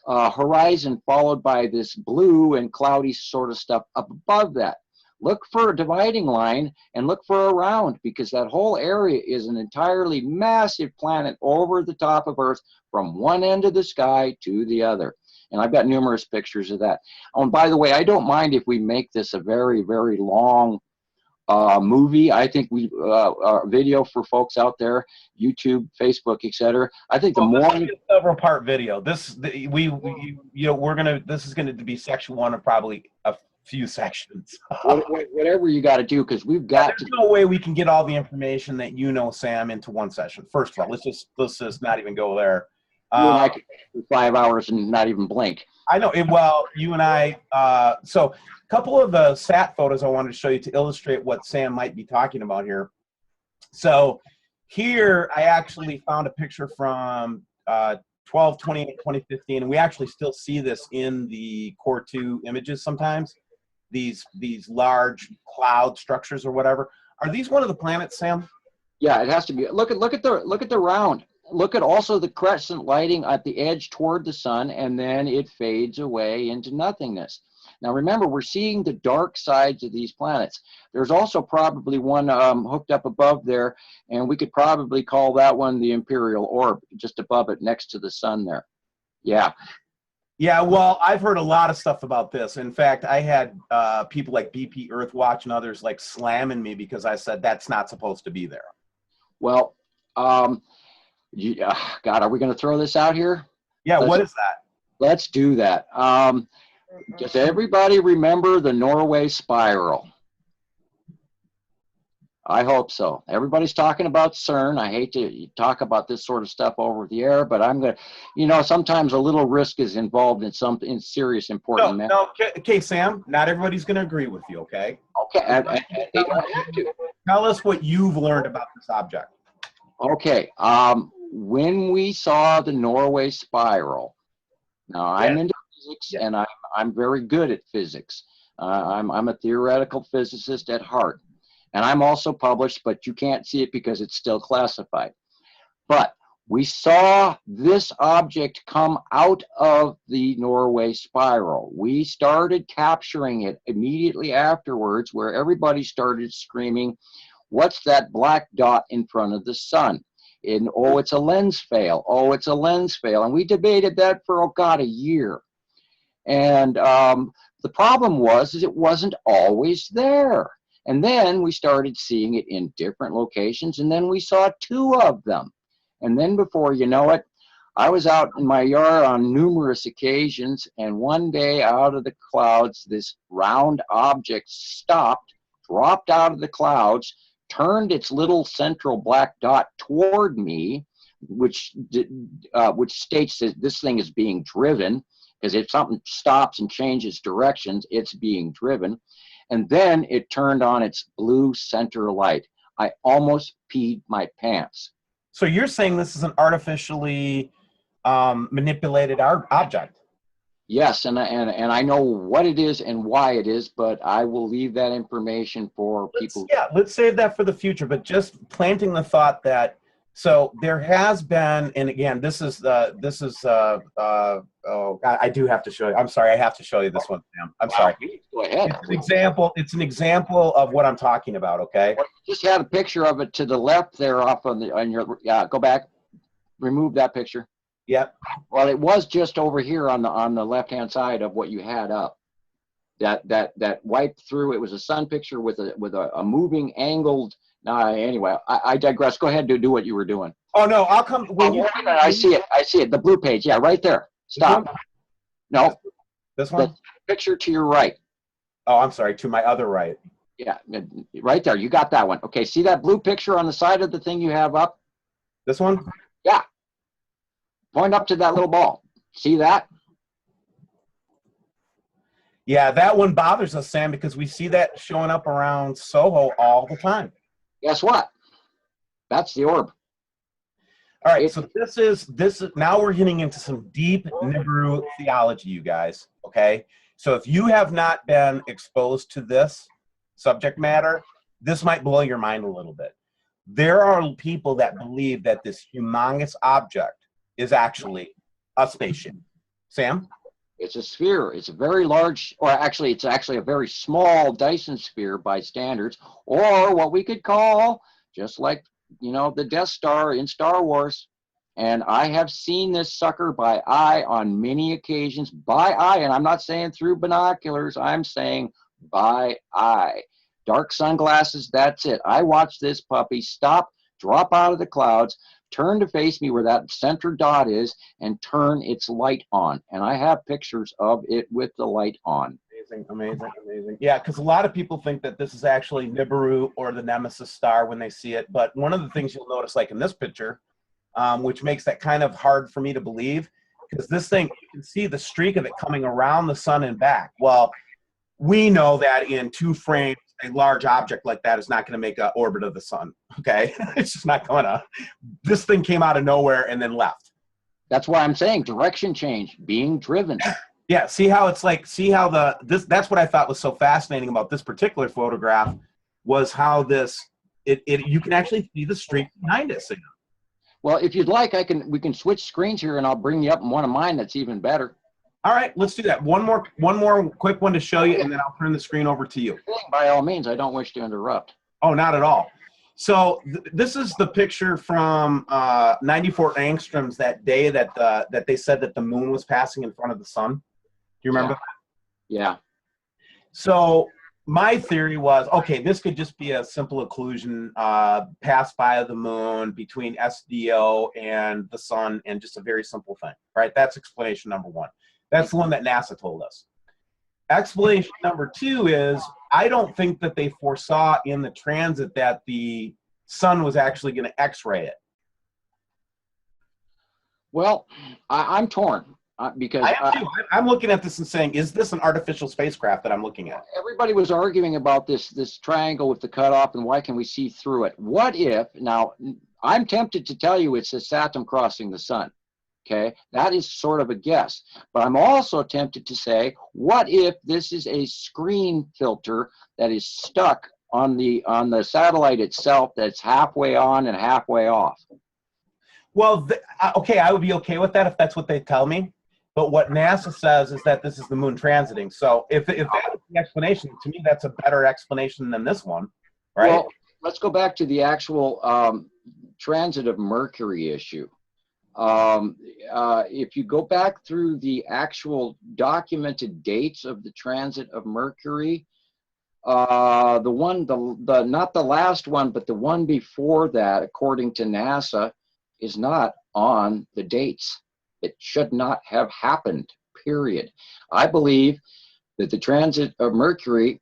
horizon followed by this blue and cloudy sort of stuff up above that. Look for a dividing line and look for a round, because that whole area is an entirely massive planet over the top of Earth from one end of the sky to the other. And I've got numerous pictures of that. Oh, and by the way, I don't mind if we make this a very, very long movie. I think video for folks out there, YouTube, Facebook, etc. I think the more several part video. This is going to be section 1 of probably a few sections. Whatever you got to do, because we've got. There's no way we can get all the information that Sam into one session. First of all, let's just not even go there. You and I could do 5 hours and not even blink. I know. Well, you and I. So, a couple of the sat photos I wanted to show you to illustrate what Sam might be talking about here. So, here I actually found a picture from 12/28/2015, and we actually still see this in the Core 2 images sometimes. These large cloud structures or whatever. Are these one of the planets, Sam? Yeah, it has to be. Look at the round. Look at also the crescent lighting at the edge toward the sun, and then it fades away into nothingness. Now remember, we're seeing the dark sides of these planets. There's also probably one hooked up above there, and we could probably call that one the Imperial Orb, just above it next to the sun there. Yeah. Yeah, well, I've heard a lot of stuff about this. In fact, I had people like BP Earthwatch and others like slamming me because I said that's not supposed to be there. Well, God, are we going to throw this out here? Yeah, what is that? Let's do that. Does everybody remember the Norway spiral? I hope so. Everybody's talking about CERN. I hate to talk about this sort of stuff over the air, but I'm going to, sometimes a little risk is involved in something serious, important matter. No, okay, Sam, not everybody's going to agree with you, okay? Okay, they don't have to. Tell us what you've learned about this object. Okay, when we saw the Norway spiral, now I'm into physics, and I'm very good at physics. I'm a theoretical physicist at heart. And I'm also published, but you can't see it because it's still classified. But we saw this object come out of the Norway spiral. We started capturing it immediately afterwards, where everybody started screaming, "What's that black dot in front of the sun?" And, "Oh, it's a lens fail. Oh, it's a lens fail." And we debated that for, oh God, a year. And the problem was it wasn't always there. And then we started seeing it in different locations, and then we saw 2 of them. And then before you know it, I was out in my yard on numerous occasions, and one day out of the clouds, this round object stopped, dropped out of the clouds, turned its little central black dot toward me, which states that this thing is being driven, because if something stops and changes directions, it's being driven. And then it turned on its blue center light. I almost peed my pants. So you're saying this is an artificially manipulated object? Yes, and I know what it is and why it is, but I will leave that information for people. Yeah, let's save that for the future. But just planting the thought that, so there has been, and again, oh, I do have to show you. I'm sorry, I have to show you this one, Sam. I'm sorry. Go ahead. It's an example of what I'm talking about. Okay. Just had a picture of it to the left there, off on your. Go back. Remove that picture. Yep. Well, it was just over here on the left-hand side of what you had up. That wiped through. It was a sun picture with a moving angled. Anyway, I digress. Go ahead, do what you were doing. Oh no, I'll come. I see it. I see it. The blue page. Yeah, right there. Stop. No. This one? The picture to your right. Oh, I'm sorry. To my other right. Yeah, right there. You got that one. Okay, see that blue picture on the side of the thing you have up? This one? Yeah. Point up to that little ball. See that? Yeah, that one bothers us, Sam, because we see that showing up around Soho all the time. Guess what? That's the orb. All right, so this is now we're getting into some deep Nibiru theology, you guys, okay? So if you have not been exposed to this subject matter, this might blow your mind a little bit. There are people that believe that this humongous object is actually a spaceship. Sam? It's a sphere. It's a very large, or actually, it's actually a very small Dyson sphere by standards, or what we could call, just like, the Death Star in Star Wars. And I have seen this sucker by eye on many occasions, by eye, and I'm not saying through binoculars, I'm saying by eye. Dark sunglasses, that's it. I watched this puppy stop, drop out of the clouds, turn to face me where that center dot is, and turn its light on. And I have pictures of it with the light on. Amazing, amazing, amazing. Yeah, because a lot of people think that this is actually Nibiru or the Nemesis star when they see it. But one of the things you'll notice, like in this picture, which makes that kind of hard for me to believe, because this thing, you can see the streak of it coming around the sun and back. Well, we know that in 2 frames, a large object like that is not going to make an orbit of the sun, okay? It's just not going to. This thing came out of nowhere and then left. That's why I'm saying direction change, being driven. Yeah, see how it's like, see how that's what I thought was so fascinating about this particular photograph, was how you can actually see the streak behind it, Sam. Well, if you'd like, we can switch screens here, and I'll bring you up in one of mine that's even better. All right, let's do that. One more quick one to show you, and then I'll turn the screen over to you. By all means, I don't wish to interrupt. Oh, not at all. So this is the picture from 94 angstroms that day that they said that the moon was passing in front of the sun. Do you remember that? Yeah. So my theory was, okay, this could just be a simple occlusion pass by the moon between SDO and the sun, and just a very simple thing, right? That's explanation number 1. That's the one that NASA told us. Explanation number 2 is, I don't think that they foresaw in the transit that the sun was actually going to X-ray it. Well, I'm torn because I'm looking at this and saying, is this an artificial spacecraft that I'm looking at? Everybody was arguing about this triangle with the cutoff and why can we see through it. What if, now, I'm tempted to tell you it's a Saturn crossing the sun. Okay, that is sort of a guess. But I'm also tempted to say, what if this is a screen filter that is stuck on the satellite itself, that's halfway on and halfway off? Well, okay, I would be okay with that if that's what they tell me. But what NASA says is that this is the moon transiting. So if that's the explanation, to me, that's a better explanation than this one, right? Well, let's go back to the actual transit of Mercury issue. If you go back through the actual documented dates of the transit of Mercury, not the last one, but the one before that, according to NASA, is not on the dates. It should not have happened, period. I believe that the transit of Mercury,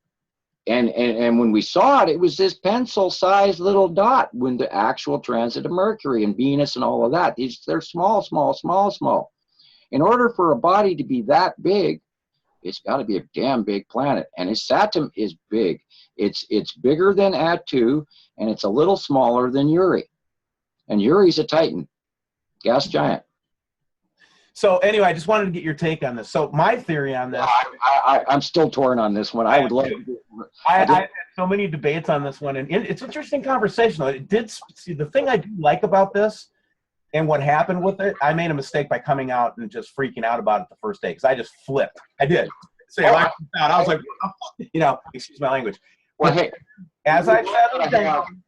and when we saw it, it was this pencil-sized little dot when the actual transit of Mercury and Venus and all of that. They're small, small, small, small. In order for a body to be that big, it's got to be a damn big planet. And Saturn is big. It's bigger than Attu, and it's a little smaller than Uri. And Uri's a Titan, gas giant. So anyway, I just wanted to get your take on this. So my theory on this, I'm still torn on this one. I would love to. I've had so many debates on this one, and it's an interesting conversation. It did see the thing I do like about this, and what happened with it. I made a mistake by coming out and just freaking out about it the first day, because I just flipped. I did. So I was like, excuse my language. Well, hey, as I settled down.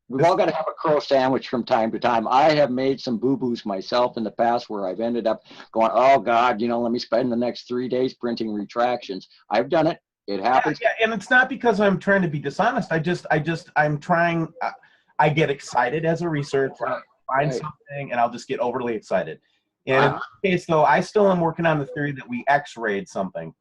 We've all got to have a crow sandwich from time to time. I have made some boo-boos myself in the past where I've ended up going, oh God, let me spend the next 3 days printing retractions. I've done it. It happens. Yeah, and it's not because I'm trying to be dishonest. I'm trying. I get excited as a researcher, find something, and I'll just get overly excited. And in this case, though, I still am working on the theory that we X-rayed something.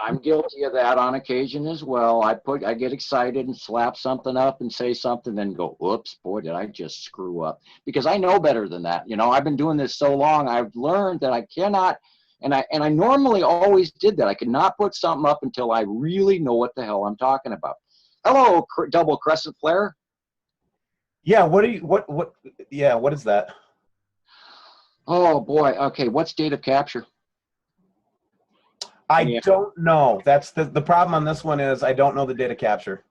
I'm guilty of that on occasion as well. I get excited and slap something up and say something, then go, whoops, boy, did I just screw up? Because I know better than that. I've been doing this so long, I've learned that I cannot, and I normally always did that. I could not put something up until I really know what the hell I'm talking about. Hello, double crescent flare. Yeah, what is that? Oh boy, okay, what's date of capture? I don't know. That's the problem on this one is I don't know the data capture.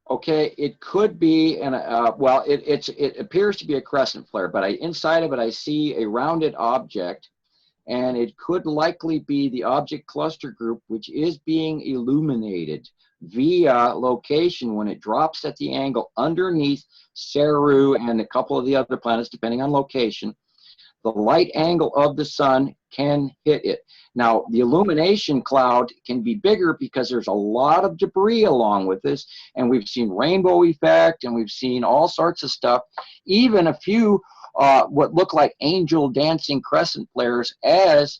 Okay, it could be, it appears to be a crescent flare, but inside of it I see a rounded object, and it could likely be the object cluster group, which is being illuminated via location when it drops at the angle underneath Ceru and a couple of the other planets, depending on location. The light angle of the sun can hit it. Now, the illumination cloud can be bigger because there's a lot of debris along with this, and we've seen rainbow effect, and we've seen all sorts of stuff, even a few what look like angel dancing crescent flares as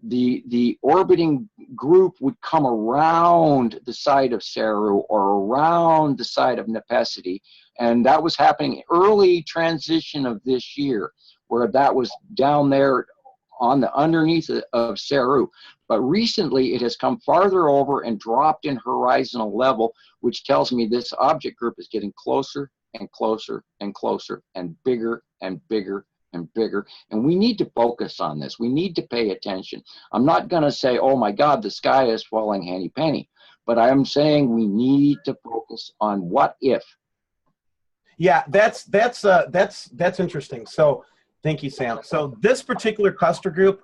the orbiting group would come around the side of Ceru or around the side of Nepacity, and that was happening early transition of this year, where that was down there on the underneath of Ceru. But recently it has come farther over and dropped in horizontal level, which tells me this object group is getting closer and closer and closer and bigger and bigger and bigger. And we need to focus on this. We need to pay attention. I'm not going to say, oh my God, the sky is falling handy penny, but I'm saying we need to focus on what if. Yeah, that's interesting. So thank you, Sam. So this particular cluster group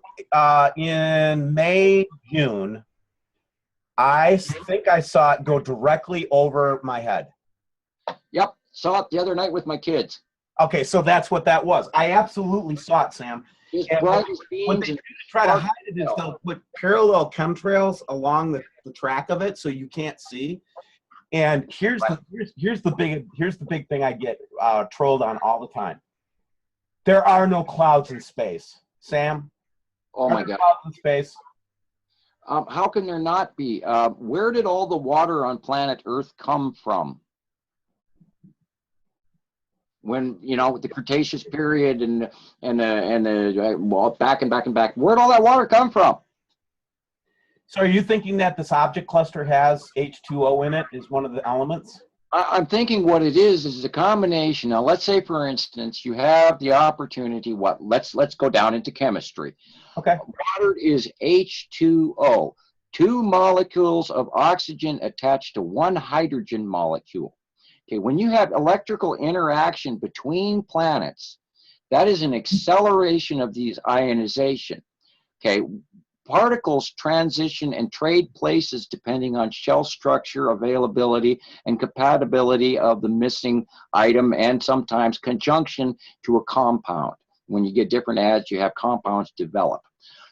in May, June, I think I saw it go directly over my head. Yep, saw it the other night with my kids. Okay, so that's what that was. I absolutely saw it, Sam. And what they do to try to hide it is they'll put parallel chemtrails along the track of it so you can't see. And here's the big thing I get trolled on all the time. There are no clouds in space, Sam. Oh my God! Clouds in space. How can there not be? Where did all the water on planet Earth come from? When, you know, the Cretaceous period and well, back and back and back. Where'd all that water come from? So are you thinking that this object cluster has H2O in it is one of the elements? I'm thinking what it is a combination. Now, let's say, for instance, you have the opportunity, let's go down into chemistry. Okay. Water is H2O, 2 molecules of oxygen attached to 1 hydrogen molecule. Okay, when you have electrical interaction between planets, that is an acceleration of these ionization. Okay, particles transition and trade places depending on shell structure, availability, and compatibility of the missing item, and sometimes conjunction to a compound. When you get different ads, you have compounds develop.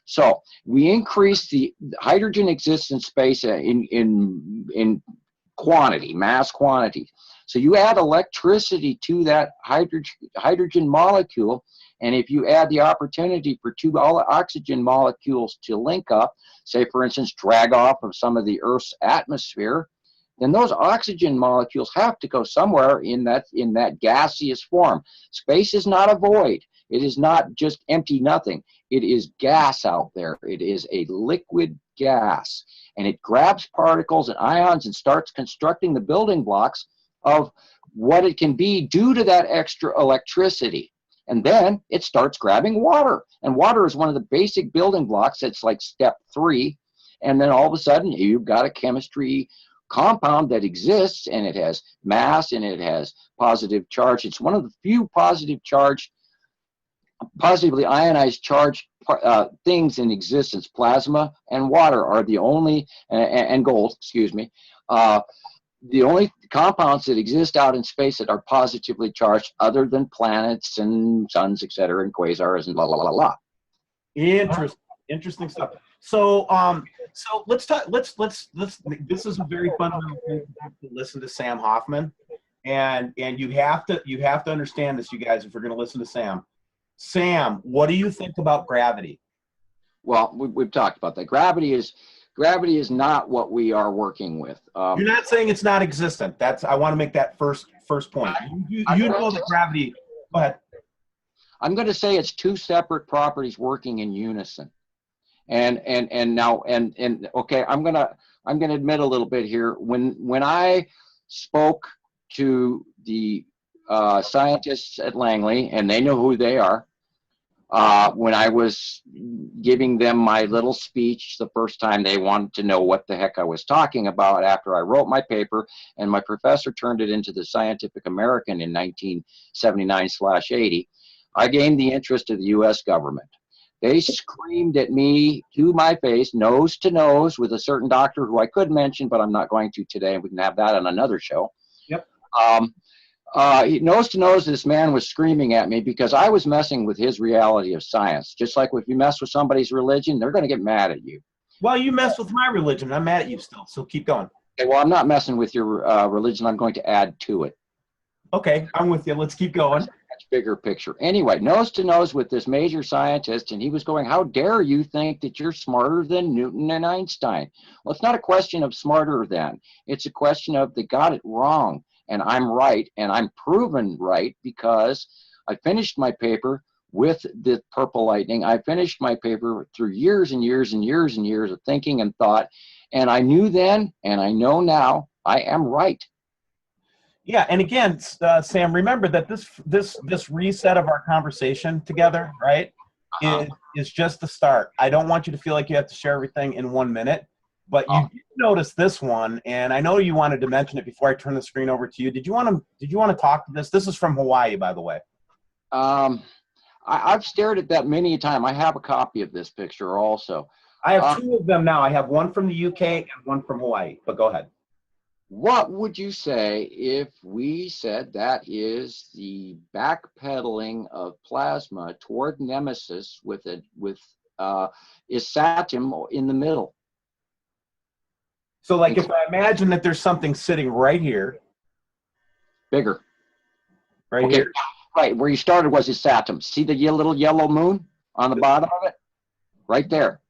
So we increase the hydrogen exists in space in quantity, mass quantity. So you add electricity to that hydrogen molecule, and if you add the opportunity for 2 oxygen molecules to link up, say for instance drag off of some of the Earth's atmosphere, then those oxygen molecules have to go somewhere in that gaseous form. Space is not a void. It is not just empty nothing. It is gas out there. It is a liquid gas, and it grabs particles and ions and starts constructing the building blocks of what it can be due to that extra electricity. And then it starts grabbing water. And water is one of the basic building blocks. It's like step 3. And then all of a sudden, you've got a chemistry compound that exists, and it has mass, and it has positive charge. It's one of the few positively ionized charged things in existence. Plasma and water are the only, and gold, excuse me, the only compounds that exist out in space that are positively charged, other than planets and suns, etc., and quasars and blah blah blah blah. Interesting stuff. So so let's talk. Let's. This is a very fun thing to listen to Sam Hofman, and you have to understand this, you guys, if we're going to listen to Sam. Sam, what do you think about gravity? Well, we've talked about that. Gravity is not what we are working with. You're not saying it's not existent. I want to make that first point. You know that gravity. Go ahead. I'm going to say it's 2 separate properties working in unison. And okay, I'm going to admit a little bit here. When I spoke to the scientists at Langley, and they know who they are, when I was giving them my little speech the first time, they wanted to know what the heck I was talking about after I wrote my paper, and my professor turned it into the Scientific American in 1979/80. I gained the interest of the U.S. government. They screamed at me to my face, nose to nose, with a certain doctor who I could mention, but I'm not going to today. We can have that on another show. Yep. Nose to nose, this man was screaming at me because I was messing with his reality of science. Just like if you mess with somebody's religion, they're going to get mad at you. Well, you mess with my religion. I'm mad at you still, so keep going. Okay, well, I'm not messing with your religion. I'm going to add to it. Okay, I'm with you. Let's keep going. Much bigger picture. Anyway, nose to nose with this major scientist, and he was going, how dare you think that you're smarter than Newton and Einstein? Well, it's not a question of smarter than. It's a question of they got it wrong, and I'm right, and I'm proven right because I finished my paper with the purple lightning. I finished my paper through years and years and years and years of thinking and thought, and I knew then, and I know now, I am right. Yeah, and again, Sam, remember that this reset of our conversation together, right, is just the start. I don't want you to feel like you have to share everything in 1 minute, but you did notice this one, and I know you wanted to mention it before I turn the screen over to you. Did you want to talk to this? This is from Hawaii, by the way. I've stared at that many a time. I have a copy of this picture also. I have two of them now. I have one from the UK and one from Hawaii, but go ahead. What would you say if we said that is the backpedaling of plasma toward Nemesis with Isatum in the middle? So, like, if I imagine that there's something sitting right here, bigger, right here, right where you started was Isatum. See the little yellow moon on the bottom of it, right there.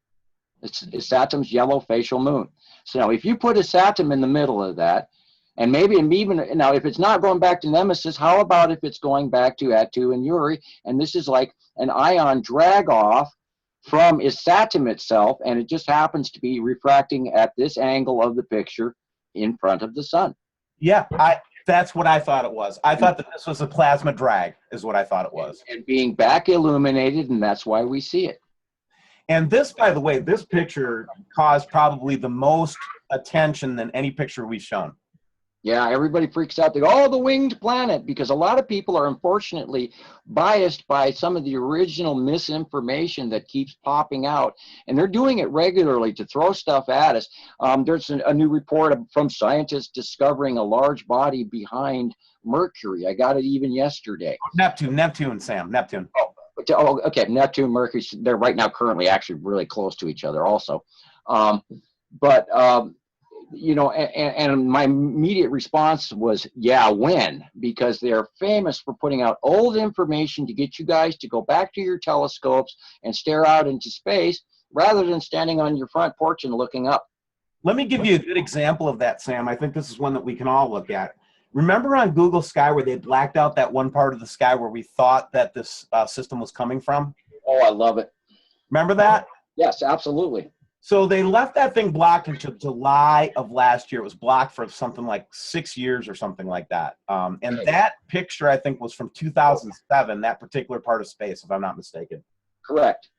It's Isatum's yellow facial moon. So now, if you put Isatum in the middle of that, and maybe even now, if it's not going back to Nemesis, how about if it's going back to Atu and Uri? And this is like an ion drag off from Isatum itself, and it just happens to be refracting at this angle of the picture in front of the sun. Yeah, that's what I thought it was. I thought that this was a plasma drag, is what I thought it was. And being back illuminated, and that's why we see it. And this, by the way, this picture caused probably the most attention than any picture we've shown. Yeah, everybody freaks out. They go, oh, the winged planet, because a lot of people are unfortunately biased by some of the original misinformation that keeps popping out. And they're doing it regularly to throw stuff at us. There's a new report from scientists discovering a large body behind Mercury. I got it even yesterday. Neptune, Sam, Neptune. Oh, okay, Neptune, Mercury, they're right now currently actually really close to each other also. You know, and my immediate response was, yeah, when? Because they're famous for putting out old information to get you guys to go back to your telescopes and stare out into space rather than standing on your front porch and looking up. Let me give you a good example of that, Sam. I think this is one that we can all look at. Remember on Google Sky where they blacked out that one part of the sky where we thought that this system was coming from? Oh, I love it. Remember that? Yes, absolutely. So they left that thing blocked until July of last year. It was blocked for something like 6 years or something like that. And that picture, I think, was from 2007, that particular part of space, if I'm not mistaken. Correct.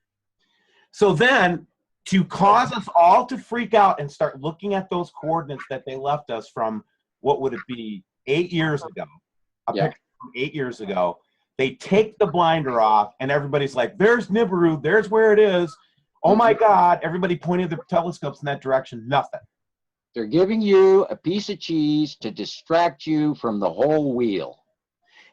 So then, to cause us all to freak out and start looking at those coordinates that they left us from, what would it be, 8 years ago, picture from 8 years ago, they take the blinder off, and everybody's like, there's Nibiru, there's where it is. Oh my God, everybody pointed their telescopes in that direction, nothing. They're giving you a piece of cheese to distract you from the whole wheel.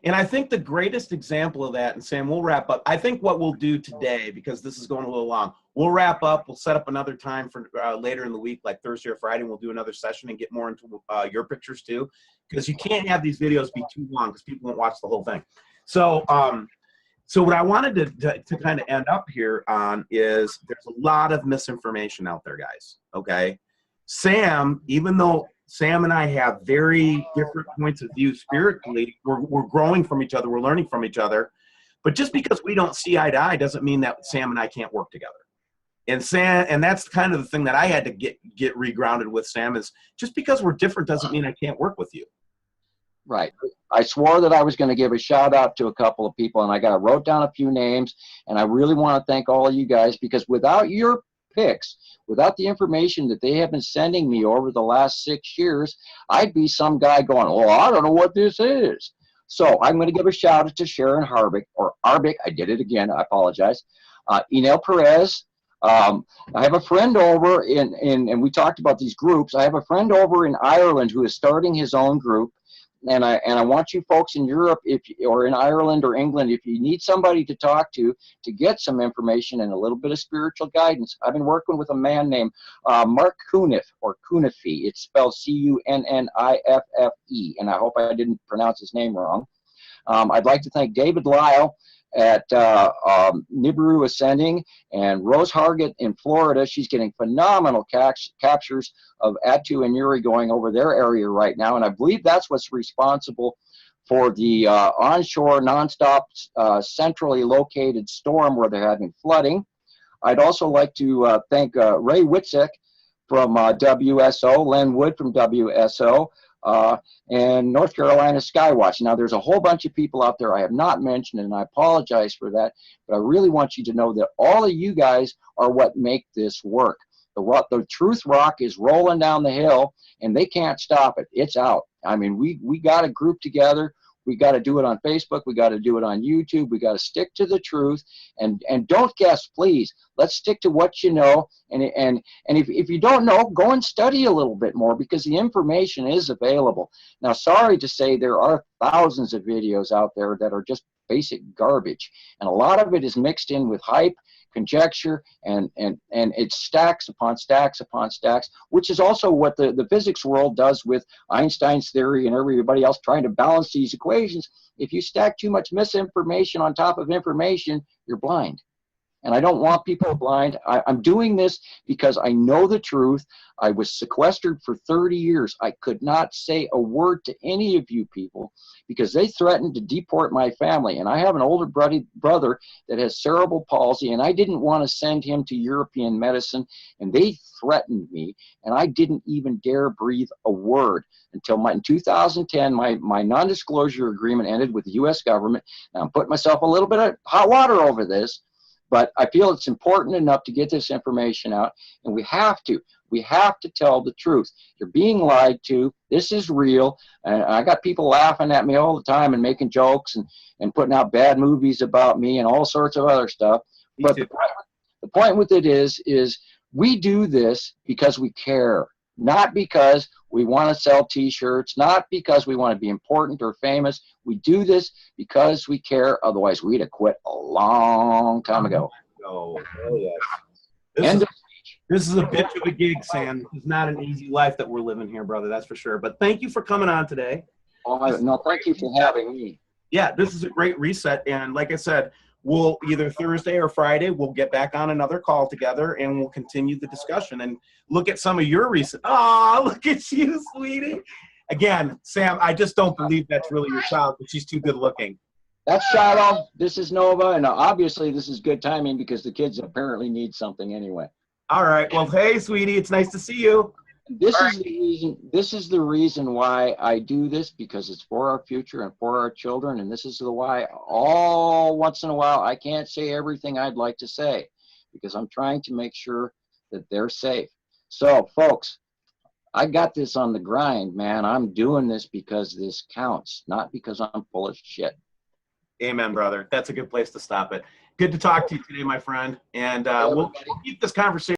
And I think the greatest example of that, and Sam, we'll wrap up. I think what we'll do today, because this is going a little long, we'll wrap up. We'll set up another time for later in the week, like Thursday or Friday, and we'll do another session and get more into your pictures too, because you can't have these videos be too long because people won't watch the whole thing. So, so what I wanted to kind of end up here on is there's a lot of misinformation out there, guys, okay? Sam, even though Sam and I have very different points of view spiritually, we're growing from each other, we're learning from each other, but just because we don't see eye to eye doesn't mean that Sam and I can't work together. And that's kind of the thing that I had to get regrounded with, Sam, is just because we're different doesn't mean I can't work with you. Right. I swore that I was going to give a shout out to a couple of people, and I wrote down a few names, and I really want to thank all of you guys, because without your picks, without the information that they have been sending me over the last 6 years, I'd be some guy going, oh, I don't know what this is. So I'm going to give a shout out to Sharon Harvick, or Arbic. I did it again. I apologize. Enel Perez. I have a friend over and we talked about these groups. I have a friend over in Ireland who is starting his own group. And I want you folks in Europe, or in Ireland or England, if you need somebody to talk to get some information and a little bit of spiritual guidance. I've been working with a man named Mark Cuniff, or Cuniffe. It's spelled Cuniffe, and I hope I didn't pronounce his name wrong. I'd like to thank David Lyle at Nibiru Ascending, and Rose Hargett in Florida. She's getting phenomenal captures of Atu and Yuri going over their area right now, and I believe that's what's responsible for the onshore nonstop centrally located storm where they're having flooding. I'd also like to thank Ray Witzik from WSO, Len Wood from WSO, and North Carolina Skywatch. Now, there's a whole bunch of people out there I have not mentioned, and I apologize for that, but I really want you to know that all of you guys are what make this work. The truth rock is rolling down the hill, and they can't stop it. It's out. I mean, we got to group together. We got to do it on Facebook. We got to do it on YouTube. We got to stick to the truth, and don't guess, please. Let's stick to what you know, and if you don't know, go and study a little bit more, because the information is available. Now, sorry to say, there are thousands of videos out there that are just basic garbage, and a lot of it is mixed in with hype, conjecture, and it's stacks upon stacks upon stacks, which is also what the physics world does with Einstein's theory and everybody else trying to balance these equations. If you stack too much misinformation on top of information, you're blind. And I don't want people blind. I'm doing this because I know the truth. I was sequestered for 30 years. I could not say a word to any of you people because they threatened to deport my family. And I have an older brother that has cerebral palsy, and I didn't want to send him to European medicine. And they threatened me, and I didn't even dare breathe a word until in 2010, my non-disclosure agreement ended with the U.S. government. Now, I'm putting myself a little bit of hot water over this, but I feel it's important enough to get this information out, and we have to tell the truth. You're being lied to. This is real. And I got people laughing at me all the time and making jokes and putting out bad movies about me and all sorts of other stuff. But the point with it is we do this because we care, not because we want to sell T-shirts, not because we want to be important or famous. We do this because we care. Otherwise, we'd have quit a long time ago. Oh, yes. This is a bitch of a gig, Sam. It's not an easy life that we're living here, brother. That's for sure. But thank you for coming on today. Oh, no, thank you for having me. Yeah, this is a great reset. And like I said, we'll either Thursday or Friday, we'll get back on another call together and we'll continue the discussion and look at some of your recent. Oh, look at you, sweetie. Again, Sam, I just don't believe that's really your child, but she's too good looking. That's Shiloh. This is Nova. And obviously this is good timing because the kids apparently need something anyway. All right. Well, hey, sweetie, it's nice to see you. This is the reason why I do this, because it's for our future and for our children. And this is the why all once in a while I can't say everything I'd like to say, because I'm trying to make sure that they're safe. So, folks, I got this on the grind, man. I'm doing this because this counts, not because I'm full of shit. Amen, brother. That's a good place to stop it. Good to talk to you today, my friend. And we'll keep this conversation